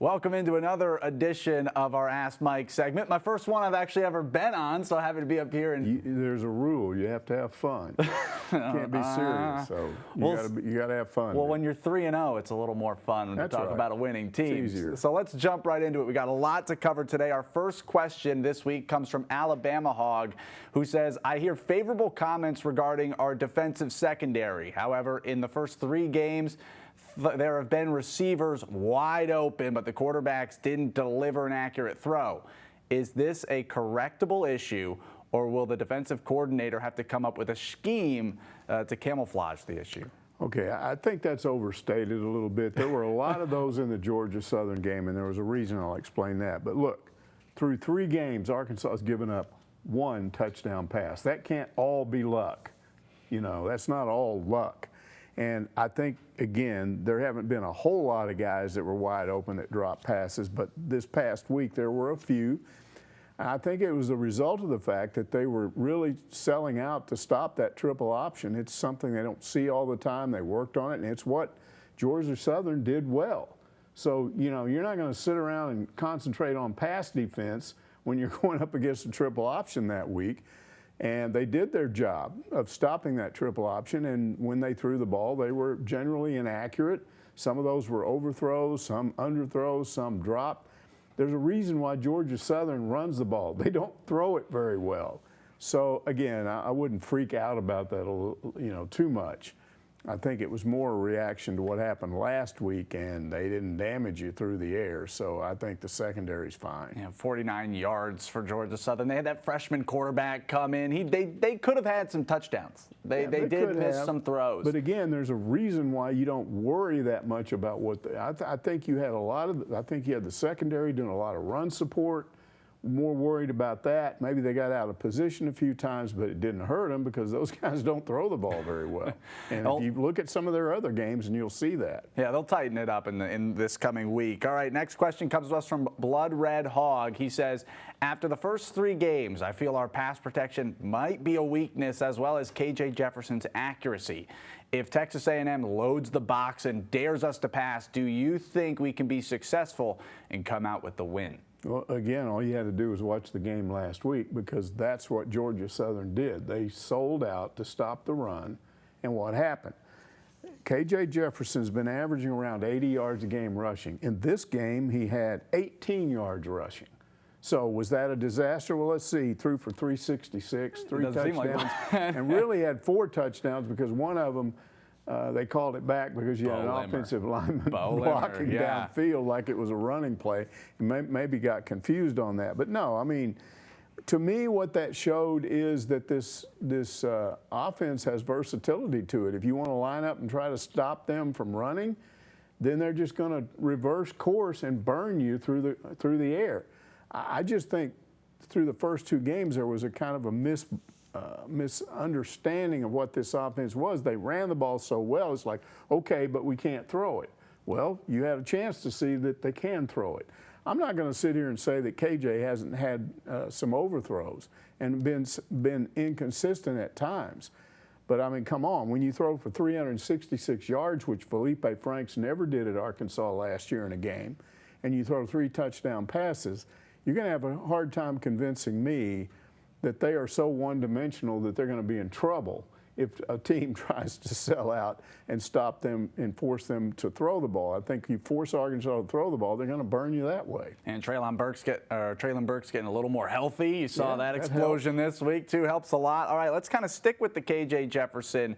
Welcome into another edition of our Ask Mike segment. My first one I've actually ever been on, so happy to be up here. And there's a rule: you have to have fun. You can't be serious, so you got to have fun. Well, when you're 3-0, it's a little more fun to talk about a winning team. It's easier. So let's jump right into it. We got a lot to cover today. Our first question this week comes from Alabama Hog, who says, "I hear favorable comments regarding our defensive secondary. However, in the first 3 games, there have been receivers wide open, but the quarterbacks didn't deliver an accurate throw. Is this a correctable issue, or will the defensive coordinator have to come up with a scheme to camouflage the issue?" Okay, I think that's overstated a little bit. There were a lot of those in the Georgia Southern game, and there was a reason. I'll explain that. But look, through 3 games, Arkansas has given up 1 touchdown pass. That can't all be luck. You know, that's not all luck. And I think, again, there haven't been a whole lot of guys that were wide open that dropped passes, but this past week there were a few. I think it was a result of the fact that they were really selling out to stop that triple option. It's something they don't see all the time. They worked on it, and it's what Georgia Southern did well. So, you know, you're not going to sit around and concentrate on pass defense when you're going up against a triple option that week. And they did their job of stopping that triple option, and when they threw the ball, they were generally inaccurate. Some of those were overthrows, some underthrows, some dropped. There's a reason why Georgia Southern runs the ball. They don't throw it very well. So again, I wouldn't freak out about that, too much. I think it was more a reaction to what happened last week, and they didn't damage you through the air. So I think the secondary's fine. Yeah, 49 yards for Georgia Southern. They had that freshman quarterback come in. They could have had some touchdowns. They did miss some throws. But again, there's a reason why you don't worry that much about what I think you had I think you had the secondary doing a lot of run support. More worried about that. Maybe they got out of position a few times, but it didn't hurt them because those guys don't throw the ball very well. And if you look at some of their other games, and you'll see that. Yeah, they'll tighten it up in this coming week. All right, next question comes to us from Blood Red Hog. He says, "After the first 3 games, I feel our pass protection might be a weakness, as well as KJ Jefferson's accuracy. If Texas A&M loads the box and dares us to pass, do you think we can be successful and come out with the win?" Well, again, all you had to do was watch the game last week, because that's what Georgia Southern did. They sold out to stop the run, and what happened? KJ Jefferson's been averaging around 80 yards a game rushing. In this game, he had 18 yards rushing. So was that a disaster? Well, let's see. He threw for 366, 3 touchdowns, and really had 4 touchdowns, because one of them, they called it back because you had an offensive lineman blocking downfield like it was a running play. Maybe got confused on that. But no, I mean, to me, what that showed is that this offense has versatility to it. If you want to line up and try to stop them from running, then they're just going to reverse course and burn you through the air. I just think through the first 2 games there was a kind of a misunderstanding of what this offense was. They ran the ball so well, it's like, okay, but we can't throw it. Well, you had a chance to see that they can throw it. I'm not going to sit here and say that KJ hasn't had some overthrows and been inconsistent at times. But, I mean, come on. When you throw for 366 yards, which Felipe Franks never did at Arkansas last year in a game, and you throw 3 touchdown passes, you're going to have a hard time convincing me that they are so one-dimensional that they're going to be in trouble if a team tries to sell out and stop them and force them to throw the ball. I think you force Arkansas to throw the ball, they're going to burn you that way. And Traylon Burks getting a little more healthy. You saw that explosion this week, too. Helps a lot. All right, let's kind of stick with the KJ Jefferson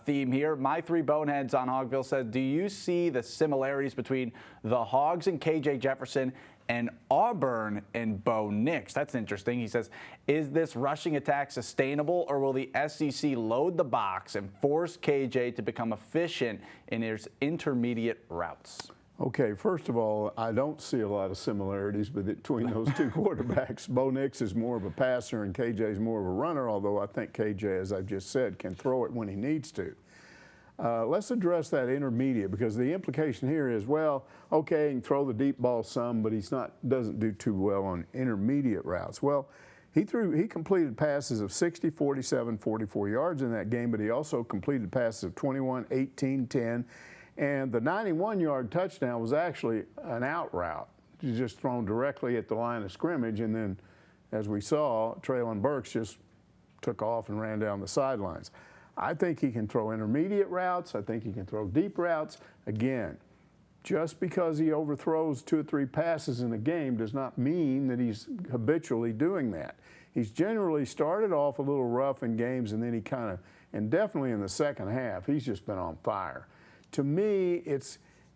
theme here. My 3 Boneheads on Hogville says, do you see the similarities between the Hogs and KJ Jefferson and Auburn and Bo Nix? That's interesting. He says, is this rushing attack sustainable, or will the SEC load the box and force KJ to become efficient in his intermediate routes? Okay, first of all, I don't see a lot of similarities between those 2 quarterbacks. Bo Nix is more of a passer and KJ is more of a runner, although I think KJ, as I've just said, can throw it when he needs to. Let's address that intermediate, because the implication here is, well, okay, he can throw the deep ball some, but doesn't do too well on intermediate routes. Well, he completed passes of 60, 47, 44 yards in that game, but he also completed passes of 21, 18, 10, And the 91-yard touchdown was actually an out route, just thrown directly at the line of scrimmage. And then, as we saw, Traylon Burks just took off and ran down the sidelines. I think he can throw intermediate routes. I think he can throw deep routes. Again, just because he overthrows 2 or 3 passes in a game does not mean that he's habitually doing that. He's generally started off a little rough in games, and then he kind of, and definitely in the second half, he's just been on fire. To me,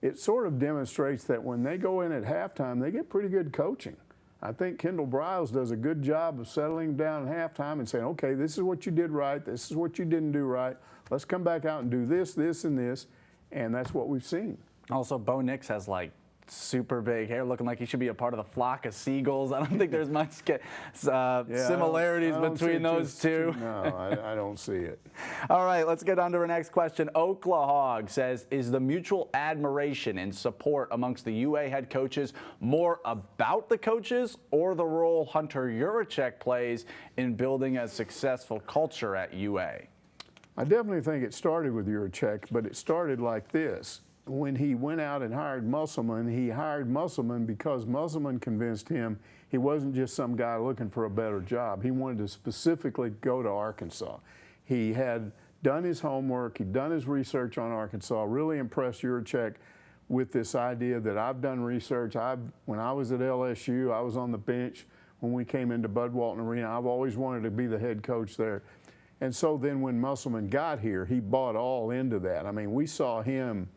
it sort of demonstrates that when they go in at halftime, they get pretty good coaching. I think Kendall Briles does a good job of settling down at halftime and saying, okay, this is what you did right, this is what you didn't do right. Let's come back out and do this, this, and this, and that's what we've seen. Also, Bo Nix has like super big hair, looking like he should be a part of the flock of seagulls. I don't think there's much similarities between those two. No, I don't see it. All right, let's get on to our next question. Oklahog says, is the mutual admiration and support amongst the UA head coaches more about the coaches or the role Hunter Yurachek plays in building a successful culture at UA? I definitely think it started with Yurachek, but it started like this. When he went out and hired Musselman, he hired Musselman because Musselman convinced him he wasn't just some guy looking for a better job. He wanted to specifically go to Arkansas. He had done his homework, he'd done his research on Arkansas, really impressed Yurachek with this idea that I've done research. When I was at LSU, I was on the bench when we came into Bud Walton Arena. I've always wanted to be the head coach there. And so then when Musselman got here, he bought all into that. I mean, we saw him.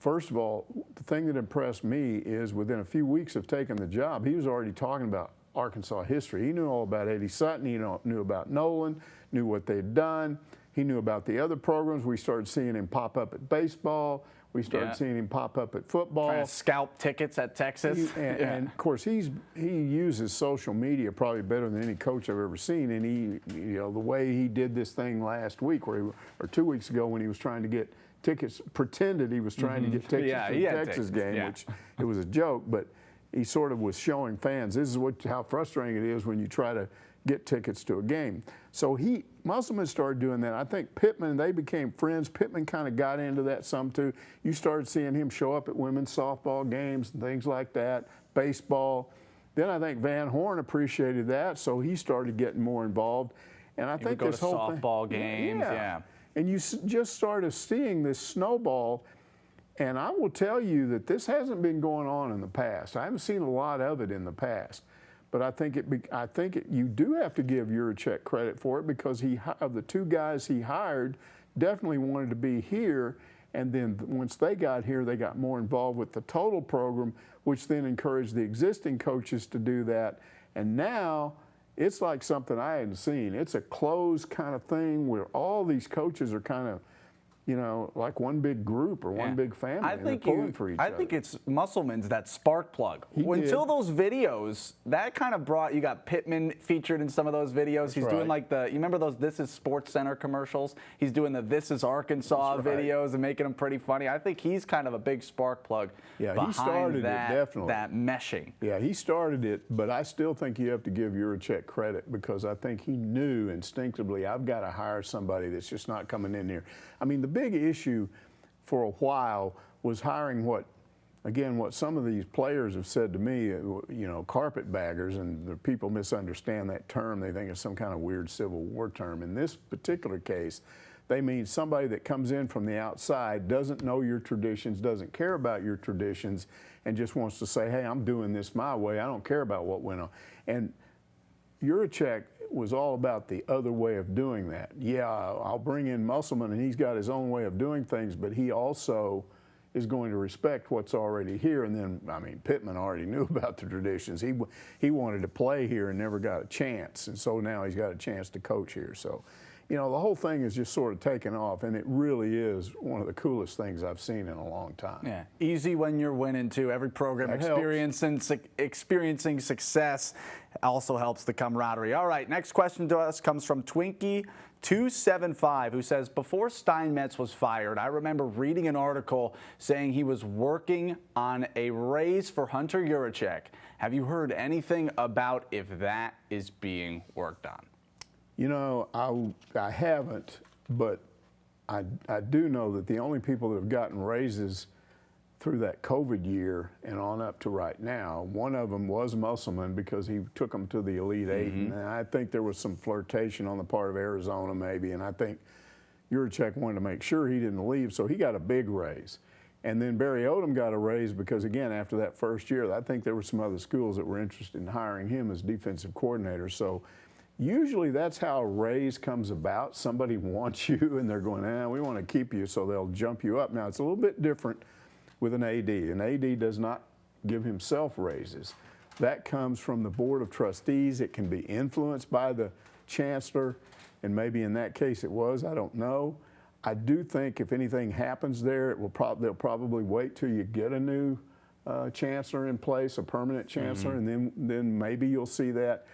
First of all, the thing that impressed me is within a few weeks of taking the job, he was already talking about Arkansas history. He knew all about Eddie Sutton. He knew about Nolan, knew what they'd done. He knew about the other programs. We started seeing him pop up at baseball. We started seeing him pop up at football. Trying to scalp tickets at Texas. And of course, he uses social media probably better than any coach I've ever seen. And the way he did this thing last week, or 2 weeks ago, when he was trying to get tickets, pretended he was trying to get tickets to the Texas game, which it was a joke, but he sort of was showing fans, this is how frustrating it is when you try to get tickets to a game. So Musselman started doing that. I think Pittman, they became friends. Pittman kind of got into that some too. You started seeing him show up at women's softball games and things like that, baseball. Then I think Van Horn appreciated that, so he started getting more involved. And I think this whole softball games, and you just started seeing this snowball. And I will tell you that this hasn't been going on in the past. I haven't seen a lot of it in the past. But I think you do have to give Yurachek credit for it, because of the 2 guys he hired, definitely wanted to be here. And then once they got here, they got more involved with the total program, which then encouraged the existing coaches to do that. And now it's like something I hadn't seen. It's a closed kind of thing where all these coaches are kind of, like one big group or one big family. And they're pulling for each other. I think it's Musselman's that spark plug. Until those videos, that kind of brought, you got Pittman featured in some of those videos. He's doing like you remember those This Is Sports Center commercials? He's doing the This Is Arkansas videos and making them pretty funny. I think he's kind of a big spark plug behind he started that, it, definitely. that meshing. Yeah, he started it, but I still think you have to give Yurachek credit, because I think he knew instinctively, I've got to hire somebody that's just not coming in here. I mean, the big issue for a while was hiring what some of these players have said to me, carpetbaggers, and the people misunderstand that term. They think it's some kind of weird Civil War term. In this particular case, they mean somebody that comes in from the outside, doesn't know your traditions, doesn't care about your traditions, and just wants to say, hey, I'm doing this my way. I don't care about what went on. And Yurachek was all about the other way of doing that. Yeah, I'll bring in Musselman, and he's got his own way of doing things, but he also is going to respect what's already here. And then, I mean, Pittman already knew about the traditions. He wanted to play here and never got a chance, and so now he's got a chance to coach here. So, the whole thing is just sort of taken off, and it really is one of the coolest things I've seen in a long time. Yeah, easy when you're winning too. Every program experiencing success also helps the camaraderie. All right, next question to us comes from Twinkie275, who says, before Steinmetz was fired, I remember reading an article saying he was working on a raise for Hunter Yurachek. Have you heard anything about if that is being worked on? I haven't, but I do know that the only people that have gotten raises through that COVID year and on up to right now, one of them was Musselman because he took them to the Elite Eight. And I think there was some flirtation on the part of Arizona maybe, and I think Yurachek wanted to make sure he didn't leave, so he got a big raise. And then Barry Odom got a raise because, again, after that first year, I think there were some other schools that were interested in hiring him as defensive coordinator. So usually that's how a raise comes about. Somebody wants you, and they're going, we want to keep you, so they'll jump you up. Now, it's a little bit different with an AD. An AD does not give himself raises. That comes from the Board of Trustees. It can be influenced by the chancellor, and maybe in that case it was. I don't know. I do think if anything happens there, they'll probably wait till you get a new chancellor in place, a permanent chancellor, and then maybe you'll see that.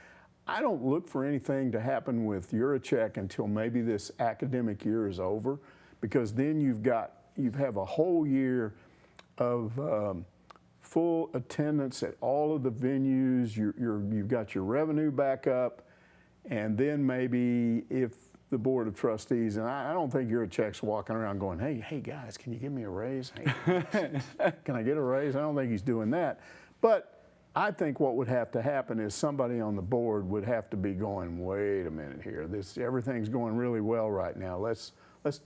I don't look for anything to happen with Yurachek until maybe this academic year is over, because then you have a whole year of full attendance at all of the venues. You've got your revenue back up, and then maybe if the Board of Trustees, and I don't think Yurachek's walking around going, hey guys, can you give me a raise? Hey, can I get a raise? I don't think he's doing that. But I think what would have to happen is somebody on the board would have to be going, wait a minute here, everything's going really well right now. Let's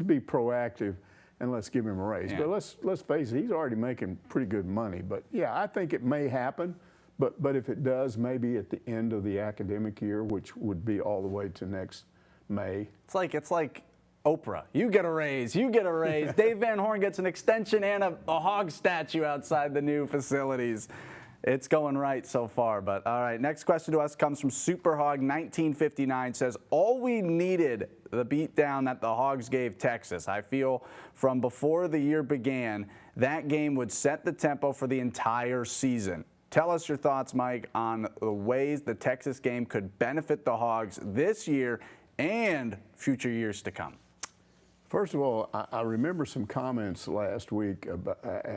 be proactive and let's give him a raise. Yeah. But let's face it, he's already making pretty good money. But yeah, I think it may happen. But if it does, maybe at the end of the academic year, which would be all the way to next May. It's like Oprah. You get a raise. You get a raise. Dave Van Horn gets an extension and a hog statue outside the new facilities. It's going right so far. But all right, next question to us comes from Superhog 1959. Says, all we needed the beatdown that the Hogs gave Texas. I feel from before the year began, that game would set the tempo for the entire season. Tell us your thoughts, Mike, on the ways the Texas game could benefit the Hogs this year and future years to come. First of all, I remember some comments last week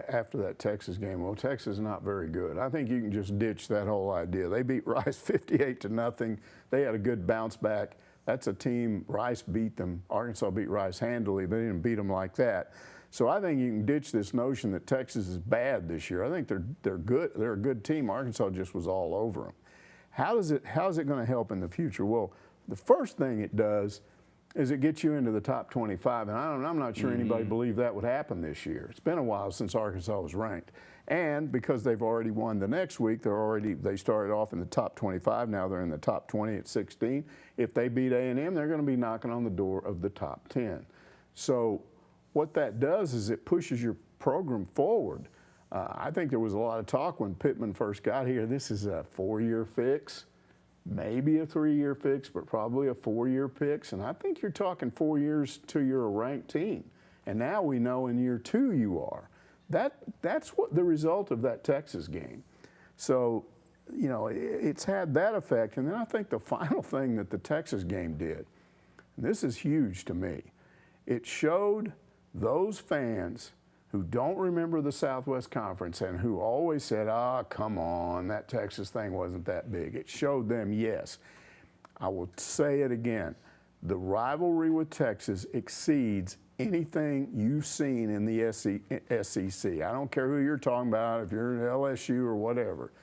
after that Texas game. Well, Texas is not very good. I think you can just ditch that whole idea. They beat Rice 58-0. They had a good bounce back. That's a team, Rice beat them. Arkansas beat Rice handily. They didn't beat them like that. So I think you can ditch this notion that Texas is bad this year. I think they're good. They're a good team. Arkansas just was all over them. How is it going to help in the future? Well, the first thing it does is it gets you into the top 25, and I'm not sure anybody believed that would happen this year. It's been a while since Arkansas was ranked, and because they've already won the next week, they started off in the top 25. Now they're in the top 20 at 16. If they beat A&M, they're going to be knocking on the door of the top 10. So what that does is it pushes your program forward. I think there was a lot of talk when Pittman first got here. This is a 4-year fix. Maybe a 3-year fix, but probably a 4-year fix. And I think you're talking 4 years till you're a ranked team. And now we know in year 2 you are. That's what the result of that Texas game. So, you know, it's had that effect. And then I think the final thing that the Texas game did, and this is huge to me, it showed those fans who don't remember the Southwest Conference and who always said, come on, that Texas thing wasn't that big. It showed them, yes. I will say it again. The rivalry with Texas exceeds anything you've seen in the SEC. I don't care who you're talking about, if you're at LSU or whatever.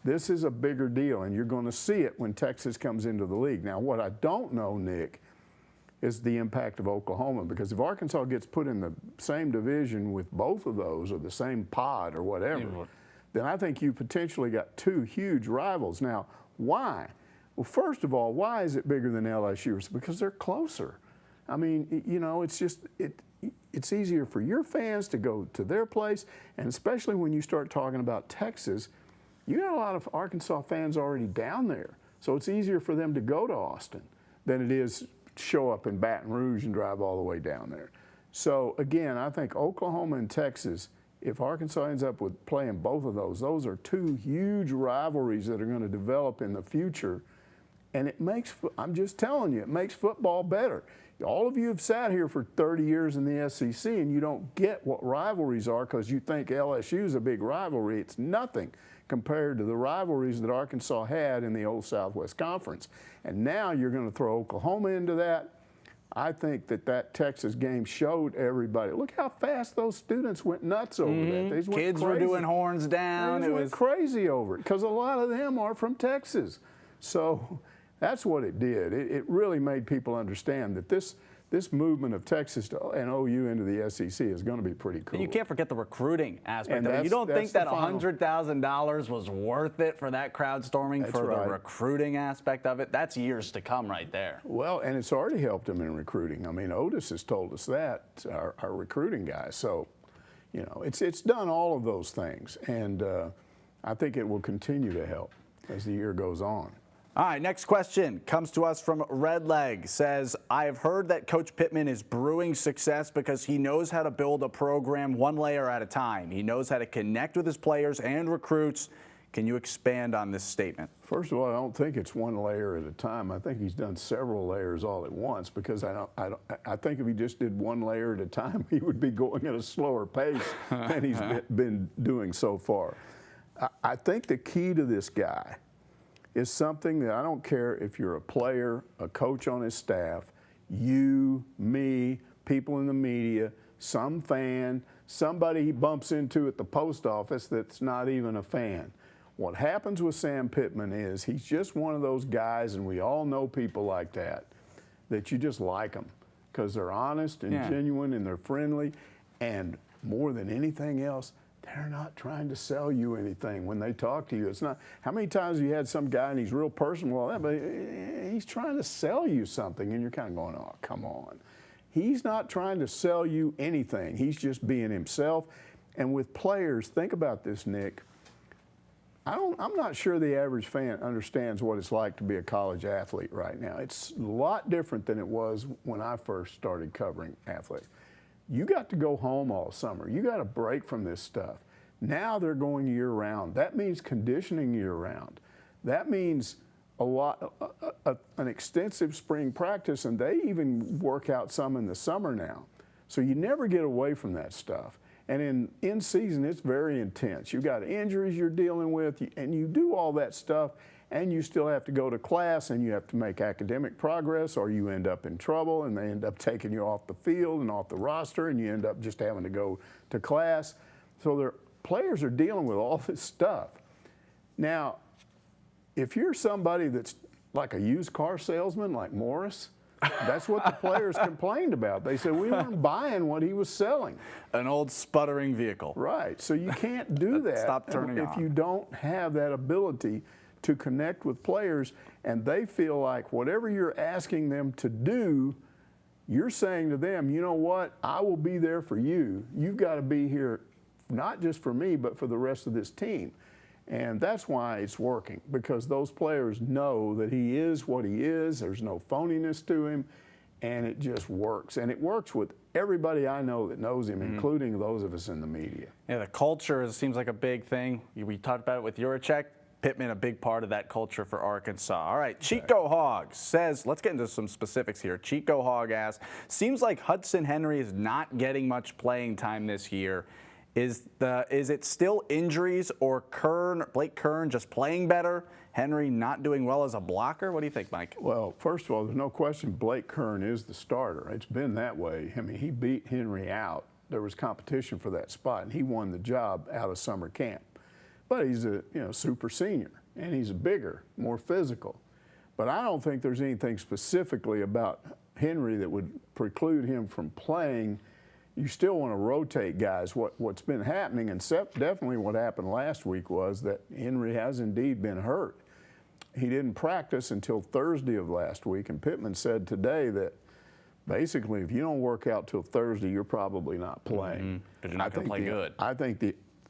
This is a bigger deal, and you're going to see it when Texas comes into the league. Now, what I don't know, Nick, is the impact of Oklahoma, because if Arkansas gets put in the same division with both of those or the same pod or whatever, then I think you potentially got 2 huge rivals. Now, why? Well, first of all, why is it bigger than LSU? It's because they're closer. I mean, you know, it's just it's easier for your fans to go to their place, and especially when you start talking about Texas, you got a lot of Arkansas fans already down there, so it's easier for them to go to Austin than it is show up in Baton Rouge and drive all the way down there. So again, I think Oklahoma and Texas, if Arkansas ends up with playing both of those are 2 huge rivalries that are going to develop in the future. And it makes, I'm just telling you, it makes football better. All of you have sat here for 30 years in the SEC and you don't get what rivalries are because you think LSU is a big rivalry. It's nothing compared to the rivalries that Arkansas had in the old Southwest Conference. And now you're going to throw Oklahoma into that. I think that Texas game showed everybody. Look how fast those students went nuts over that. They just went Kids crazy. were doing horns down. They went crazy over it because a lot of them are from Texas. So that's what it did. It really made people understand that this movement of Texas and OU into the SEC is going to be pretty cool. And you can't forget the recruiting aspect of it. You don't think that's that $100,000 was worth it for that crowd storming for the recruiting aspect of it? That's years to come right there. Well, and it's already helped them in recruiting. I mean, Otis has told us that, our recruiting guy. So, you know, it's done all of those things. And I think it will continue to help as the year goes on. All right, next question comes to us from Redleg. Says, I have heard that Coach Pittman is brewing success because he knows how to build a program one layer at a time. He knows how to connect with his players and recruits. Can you expand on this statement? First of all, I don't think it's one layer at a time. I think he's done several layers all at once because I think if he just did one layer at a time, he would be going at a slower pace than he's been doing so far. I think the key to this guy is something that I don't care if you're a player, a coach on his staff, you, me, people in the media, some fan, somebody he bumps into at the post office that's not even a fan. What happens with Sam Pittman is he's just one of those guys, and we all know people like that you just like them because they're honest and genuine and they're friendly, and more than anything else, they're not trying to sell you anything when they talk to you. It's not. How many times have you had some guy and he's real personal, but he's trying to sell you something, and you're kind of going, oh, come on. He's not trying to sell you anything. He's just being himself. And with players, think about this, Nick. I'm not sure the average fan understands what it's like to be a college athlete right now. It's a lot different than it was when I first started covering athletes. You got to go home all summer. You got a break from this stuff. Now they're going year-round. That means conditioning year-round. That means an extensive spring practice, and they even work out some in the summer now. So you never get away from that stuff. And in season, it's very intense. You've got injuries you're dealing with, and you do all that stuff, and you still have to go to class, and you have to make academic progress, or you end up in trouble, and they end up taking you off the field and off the roster, and you end up just having to go to class. So players are dealing with all this stuff. Now, if you're somebody that's like a used car salesman like Morris, that's what the players complained about. They said, we weren't buying what he was selling. An old sputtering vehicle. Right. So you can't do that Stop turning if you don't have that ability to connect with players, and they feel like whatever you're asking them to do, you're saying to them, you know what, I will be there for you. You've got to be here not just for me, but for the rest of this team. And that's why it's working, because those players know that he is what he is. There's no phoniness to him, and it just works. And it works with everybody I know that knows him, including those of us in the media. Yeah, the culture seems like a big thing. We talked about it with Juracek. Pittman, a big part of that culture for Arkansas. All right, Chico Hogg says, let's get into some specifics here. Chico Hogg asks, seems like Hudson Henry is not getting much playing time this year. Is it still injuries or Blake Kern just playing better? Henry not doing well as a blocker? What do you think, Mike? Well, first of all, there's no question Blake Kern is the starter. It's been that way. I mean, he beat Henry out. There was competition for that spot, and he won the job out of summer camp. But he's a super senior, and he's bigger, more physical. But I don't think there's anything specifically about Henry that would preclude him from playing. You still want to rotate guys. What's been happening, and definitely what happened last week, was that Henry has indeed been hurt. He didn't practice until Thursday of last week, and Pittman said today that basically if you don't work out till Thursday, you're probably not playing. Because you're not going to play good. I think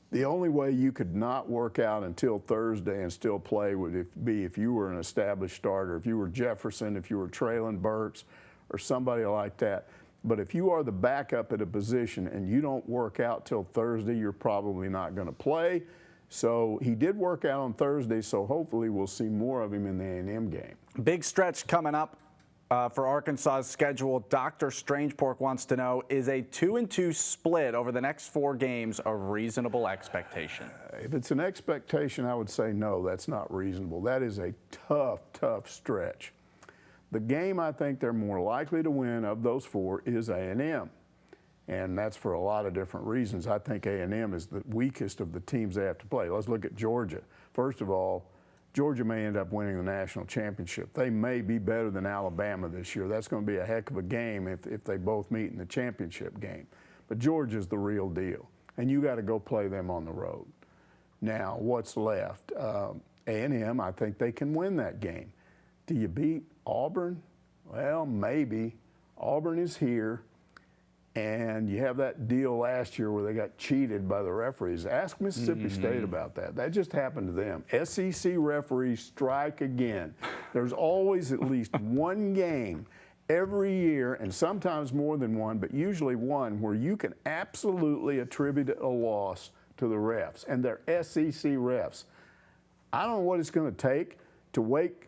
the only way you could not work out until Thursday and still play would be if you were an established starter, if you were Jefferson, if you were Traylon Burks, or somebody like that. But if you are the backup at a position and you don't work out till Thursday, you're probably not going to play. So he did work out on Thursday, so hopefully we'll see more of him in the A&M game. Big stretch coming up for Arkansas's schedule. Dr. Strangepork wants to know, is a 2-2 split over the next 4 games a reasonable expectation? If it's an expectation, I would say no, that's not reasonable. That is a tough, tough stretch. The game I think they're more likely to win of those four is A&M. And that's for a lot of different reasons. I think A&M is the weakest of the teams they have to play. Let's look at Georgia. First of all, Georgia may end up winning the national championship. They may be better than Alabama this year. That's going to be a heck of a game if they both meet in the championship game. But Georgia's the real deal, and you got to go play them on the road. Now, what's left? A&M, I think they can win that game. Do you beat Auburn? Well, maybe. Auburn is here. And you have that deal last year where they got cheated by the referees. Ask Mississippi State about that. That just happened to them. SEC referees strike again. There's always at least one game every year, and sometimes more than one, but usually one, where you can absolutely attribute a loss to the refs. And they're SEC refs. I don't know what it's going to take to wake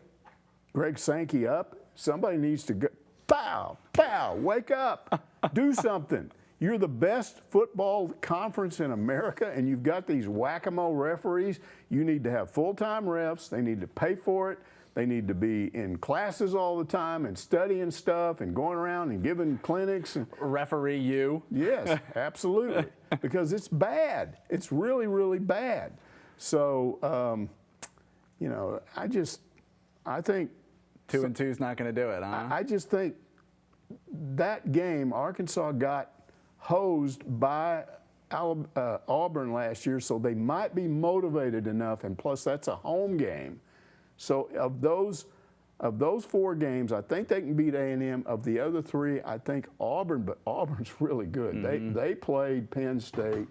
Greg Sankey up. Somebody needs to go, pow, pow, wake up. Do something. You're the best football conference in America, and you've got these whack-a-mole referees. You need to have full-time refs. They need to pay for it. They need to be in classes all the time and studying stuff and going around and giving clinics. Referee you. Yes, absolutely. Because it's bad. It's really, really bad. So, you know, I think 2 and 2 is not going to do it, huh? I just think that game, Arkansas got hosed by Auburn last year, so they might be motivated enough, and plus that's a home game. So of those 4 games, I think they can beat A&M. Of the other 3, I think Auburn, but Auburn's really good. They played Penn State.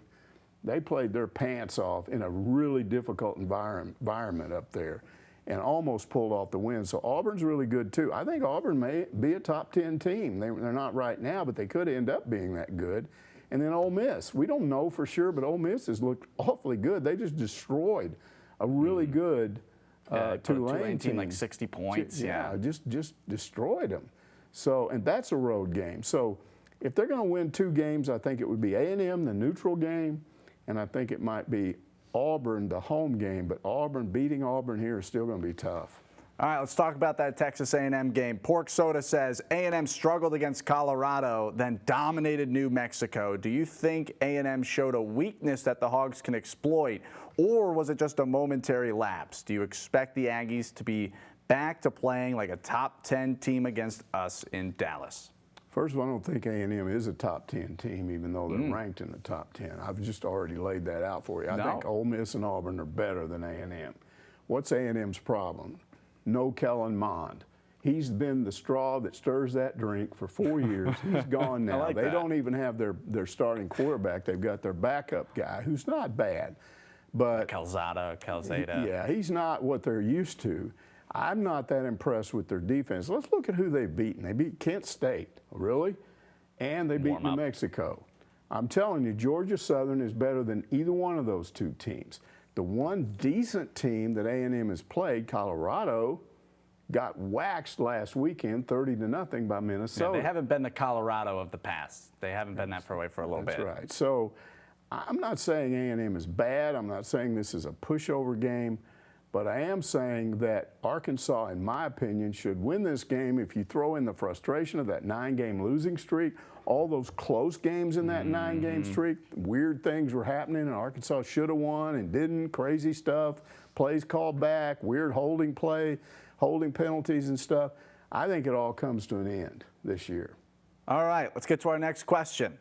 They played their pants off in a really difficult environment up there, and almost pulled off the win. So Auburn's really good too. I think Auburn may be a top 10 team. They're not right now, but they could end up being that good. And then Ole Miss. We don't know for sure, but Ole Miss has looked awfully good. They just destroyed a really good Tulane team. Like 60 points. Yeah, just destroyed them. So, and that's a road game. So if they're going to win 2 games, I think it would be A&M, the neutral game, and I think it might be Auburn, the home game, but beating Auburn here is still going to be tough. All right, let's talk about that Texas A&M game. Pork Soda says A&M struggled against Colorado, then dominated New Mexico. Do you think A&M showed a weakness that the Hogs can exploit, or was it just a momentary lapse? Do you expect the Aggies to be back to playing like a top 10 team against us in Dallas? First of all, I don't think A&M is a top 10 team, even though they're ranked in the top 10. I've just already laid that out for you. I think Ole Miss and Auburn are better than A&M. What's A&M's problem? No Kellen Mond. He's been the straw that stirs that drink for 4 years. He's gone now. They don't even have their starting quarterback. They've got their backup guy, who's not bad. But Calzada. Yeah, he's not what they're used to. I'm not that impressed with their defense. Let's look at who they've beaten. They beat Kent State, really? And they beat New Mexico. I'm telling you, Georgia Southern is better than either one of those 2 teams. The one decent team that A&M has played, Colorado, got waxed last weekend 30-0 by Minnesota. Yeah, they haven't been the Colorado of the past. They haven't been that far away for a little bit. That's right. So I'm not saying A&M is bad. I'm not saying this is a pushover game. But I am saying that Arkansas, in my opinion, should win this game if you throw in the frustration of that 9-game losing streak, all those close games in that 9-game streak, weird things were happening, and Arkansas should have won and didn't, crazy stuff, plays called back, weird holding penalties and stuff. I think it all comes to an end this year. All right, let's get to our next question.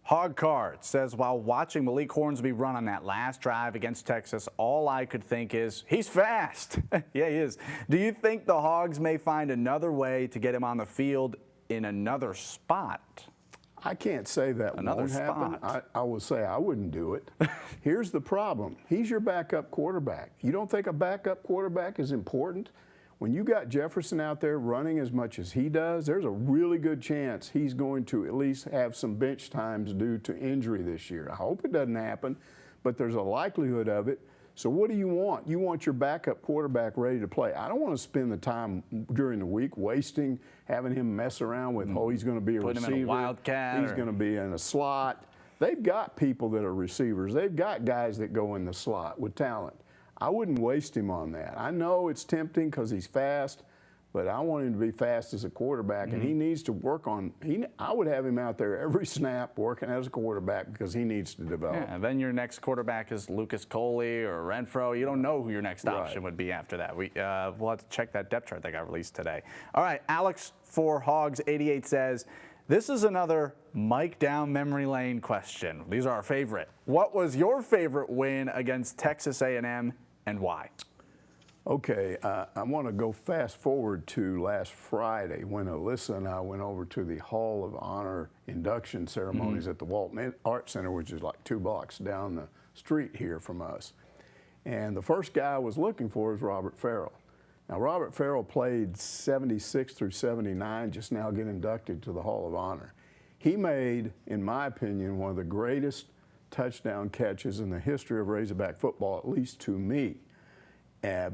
Hog Card says, while watching Malik Hornby run on that last drive against Texas, all I could think is, he's fast. Yeah, he is. Do you think the Hogs may find another way to get him on the field in another spot? I can't say that won't happen. I will say I wouldn't do it. Here's the problem. He's your backup quarterback. You don't think a backup quarterback is important? When you got Jefferson out there running as much as he does, there's a really good chance he's going to at least have some bench times due to injury this year. I hope it doesn't happen, but there's a likelihood of it. So what do you want? You want your backup quarterback ready to play. I don't want to spend the time during the week wasting, having him mess around with, he's going to be a receiver. Put him in a wildcat. He's going to be in a slot. They've got people that are receivers. They've got guys that go in the slot with talent. I wouldn't waste him on that. I know it's tempting because he's fast, but I want him to be fast as a quarterback, and he needs to work on. I would have him out there every snap working as a quarterback because he needs to develop. Yeah, and then your next quarterback is Lucas Coley or Renfro. You don't know who your next option would be after that. We'll have to check that depth chart that got released today. All right, Alex for Hogs 88 says, this is another Mike down memory lane question. These are our favorite. What was your favorite win against Texas A&M and why? Okay, I want to go fast forward to last Friday when Alyssa and I went over to the Hall of Honor induction ceremonies at the Walton Art Center, which is like 2 blocks down the street here from us. And the first guy I was looking for was Robert Farrell. Now, Robert Farrell played 76 through 79, just now getting inducted to the Hall of Honor. He made, in my opinion, one of the greatest touchdown catches in the history of Razorback football, at least to me.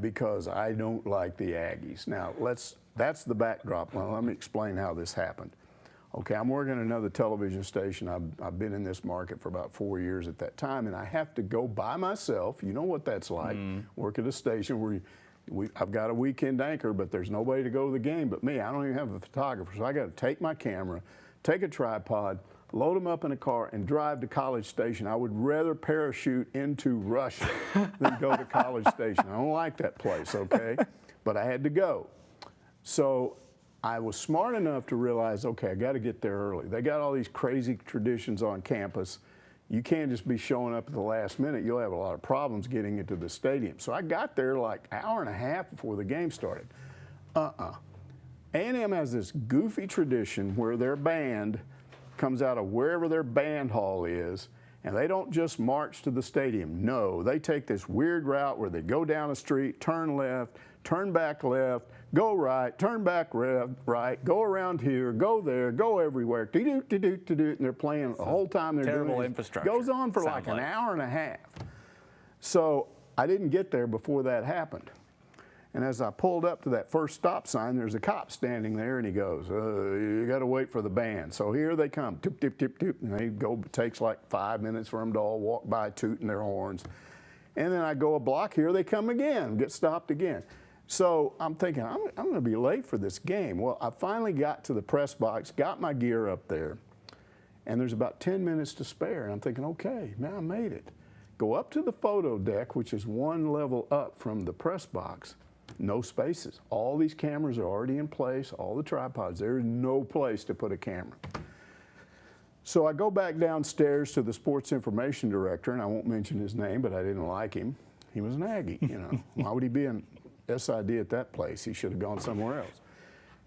Because I don't like the Aggies. Now, that's the backdrop. Well, let me explain how this happened. Okay, I'm working at another television station. I've been in this market for about 4 years at that time, and I have to go by myself. You know what that's like. Work at a station where I've got a weekend anchor, but there's nobody to go to the game but me. I don't even have a photographer, so I got to take my camera, take a tripod, load them up in a car, and drive to College Station. I would rather parachute into Russia than go to College Station. I don't like that place, okay? But I had to go. So I was smart enough to realize, okay, I got to get there early. They got all these crazy traditions on campus. You can't just be showing up at the last minute. You'll have a lot of problems getting into the stadium. So I got there like an hour and a half before the game started. A&M has this goofy tradition where their band comes out of wherever their band hall is, and they don't just march to the stadium. No, they take this weird route where they go down a street, turn left, turn back left, go right, turn back right, go around here, go there, go everywhere, and they're playing the whole time they're doing it. Terrible infrastructure. Goes on for like an hour and a half. So I didn't get there before that happened. And as I pulled up to that first stop sign, there's a cop standing there, and he goes, you got to wait for the band. So here they come, toop, toop, toop, toop, and they go. It takes like 5 minutes for them to all walk by tooting their horns. And then I go a block, here they come again, get stopped again. So I'm thinking, I'm going to be late for this game. Well, I finally got to the press box, got my gear up there, and there's about 10 minutes to spare. And I'm thinking, okay, now I made it. Go up to the photo deck, which is 1 level up from the press box. No spaces. All these cameras are already in place, all the tripods. There is no place to put a camera. So I go back downstairs to the sports information director, and I won't mention his name, but I didn't like him. He was an Aggie, you know. Why would he be an SID at that place? He should have gone somewhere else.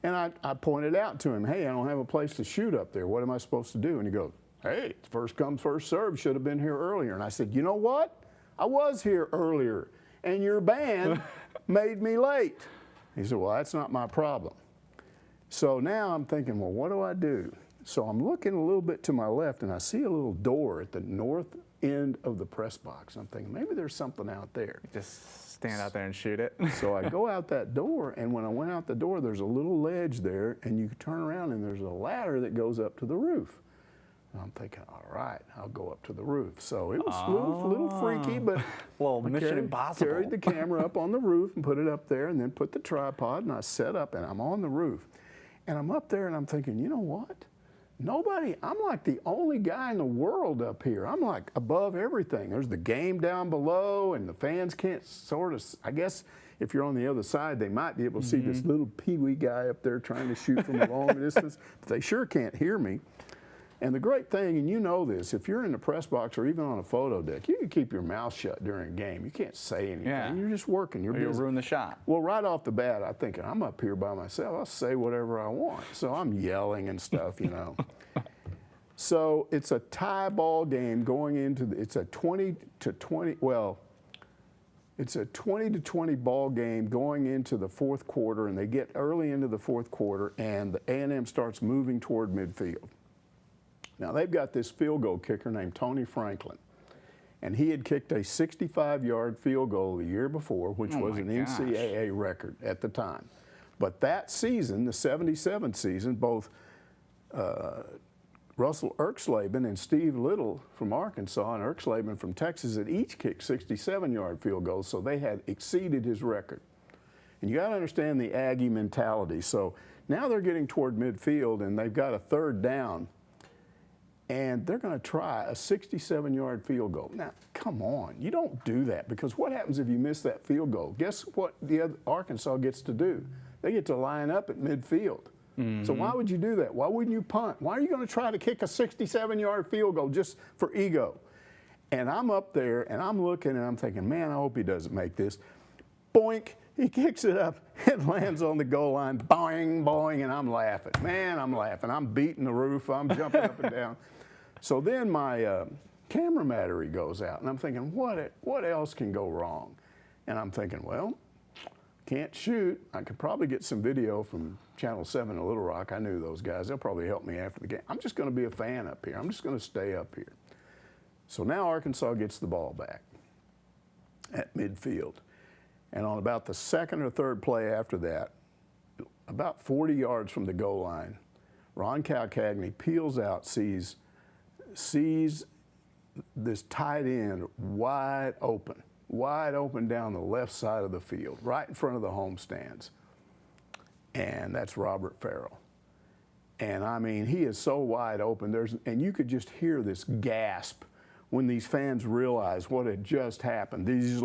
And I pointed out to him, hey, I don't have a place to shoot up there. What am I supposed to do? And he goes, hey, it's first come, first served. Should have been here earlier. And I said, you know what? I was here earlier, and your band made me late. He said, well, that's not my problem. So now I'm thinking, well, what do I do? So I'm looking a little bit to my left, and I see a little door at the north end of the press box. I'm thinking, maybe there's something out there. Just stand out there and shoot it. So I go out that door, and when I went out the door, there's a little ledge there, and you can turn around, and there's a ladder that goes up to the roof. And I'm thinking, all right, I'll go up to the roof. So it was a little freaky, but well, Mission Impossible. Carried the camera up on the roof and put it up there, and then put the tripod, and I set up, and I'm on the roof. And I'm up there, and I'm thinking, you know what? I'm like the only guy in the world up here. I'm like above everything. There's the game down below, and the fans can't sort of, I guess if you're on the other side, they might be able to see this little peewee guy up there trying to shoot from a long distance, but they sure can't hear me. And the great thing, and you know this, if you're in the press box or even on a photo deck, you can keep your mouth shut during a game. You can't say anything. Yeah. You're just working. You'll ruin the shot. Well, right off the bat, I'm thinking, I'm up here by myself. I'll say whatever I want. So I'm yelling and stuff, you know. So it's a tie ball game going into it's a 20 to 20 ball game going into the fourth quarter, and they get early into the fourth quarter, and the A&M starts moving toward midfield. Now, they've got this field goal kicker named Tony Franklin, and he had kicked a 65-yard field goal the year before, which was an NCAA record at the time. But that season, the 77 season, both Russell Erksleben and Steve Little from Arkansas and Erksleben from Texas had each kicked 67-yard field goals, so they had exceeded his record. And you got to understand the Aggie mentality. So now they're getting toward midfield, and they've got a third down. And they're going to try a 67-yard field goal. Now, come on. You don't do that, because what happens if you miss that field goal? Guess what Arkansas gets to do? They get to line up at midfield. So why would you do that? Why wouldn't you punt? Why are you going to try to kick a 67-yard field goal just for ego? And I'm up there, and I'm looking, and I'm thinking, man, I hope he doesn't make this. Boink. He kicks it up. It lands on the goal line. Boing, boing, and I'm laughing. Man, I'm laughing. I'm beating the roof. I'm jumping up and down. So then my camera battery goes out, and I'm thinking, what else can go wrong? And I'm thinking, well, can't shoot. I could probably get some video from Channel 7 in Little Rock. I knew those guys. They'll probably help me after the game. I'm just going to be a fan up here. I'm just going to stay up here. So now Arkansas gets the ball back at midfield. And on about the second or third play after that, about 40 yards from the goal line, Ron Calcagney peels out, sees this tight end wide open down the left side of the field, right in front of the home stands. And that's Robert Farrell. And I mean, he is so wide open. And you could just hear this gasp when these fans realize what had just happened. He's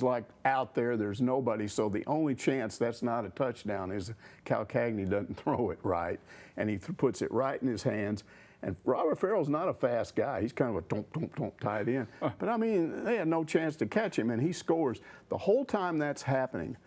like out there, there's nobody, so the only chance that's not a touchdown is Calcagney doesn't throw it right, and he puts it right in his hands. And Robert Farrell's not a fast guy. He's kind of a don't tight end. But I mean, they had no chance to catch him, and he scores. The whole time that's happening,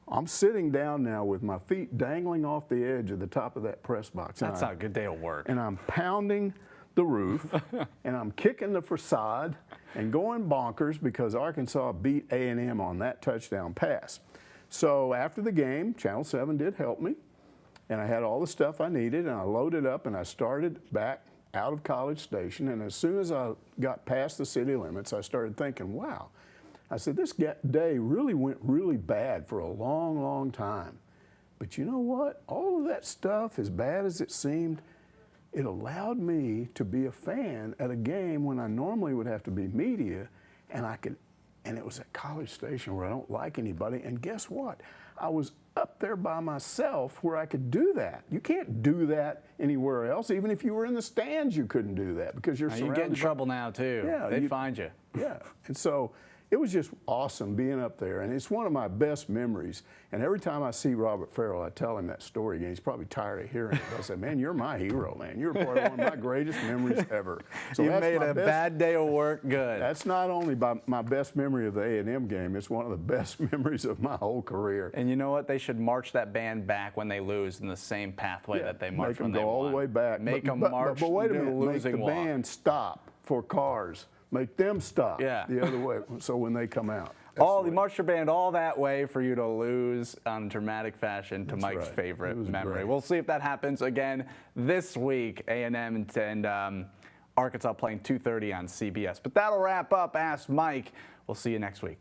I'm sitting down now with my feet dangling off the edge of the top of that press box. That's not a good day of work. And I'm pounding the roof, and I'm kicking the facade and going bonkers because Arkansas beat A&M on that touchdown pass. So after the game, Channel 7 did help me, and I had all the stuff I needed, and I loaded up, and I started back out of College Station. And as soon as I got past the city limits, I started thinking, wow. I said, this day really went really bad for a long, long time. But you know what? All of that stuff, as bad as it seemed, it allowed me to be a fan at a game when I normally would have to be media, and it was at College Station where I don't like anybody. And guess what? I was up there by myself where I could do that. You can't do that anywhere else. Even if you were in the stands, you couldn't do that because you're surrounded. You get in trouble now too. Yeah, they'd find you. Yeah, and so it was just awesome being up there, and it's one of my best memories. And every time I see Robert Farrell, I tell him that story again. He's probably tired of hearing it. I said, man, you're my hero, man. You're part of one of my greatest memories ever. So you made a bad day of work good. That's not only my best memory of the A&M game, it's one of the best memories of my whole career. And you know what? They should march that band back when they lose in the same pathway that they marched when they won. Make them go all the way back. Make them march but wait a minute, make the band stop for cars. Make them stop the other way, so when they come out. You marched your band all that way for you to lose on dramatic fashion to Mike's favorite memory. Great. We'll see if that happens again this week. A&M and Arkansas playing 2:30 on CBS. But that'll wrap up Ask Mike. We'll see you next week.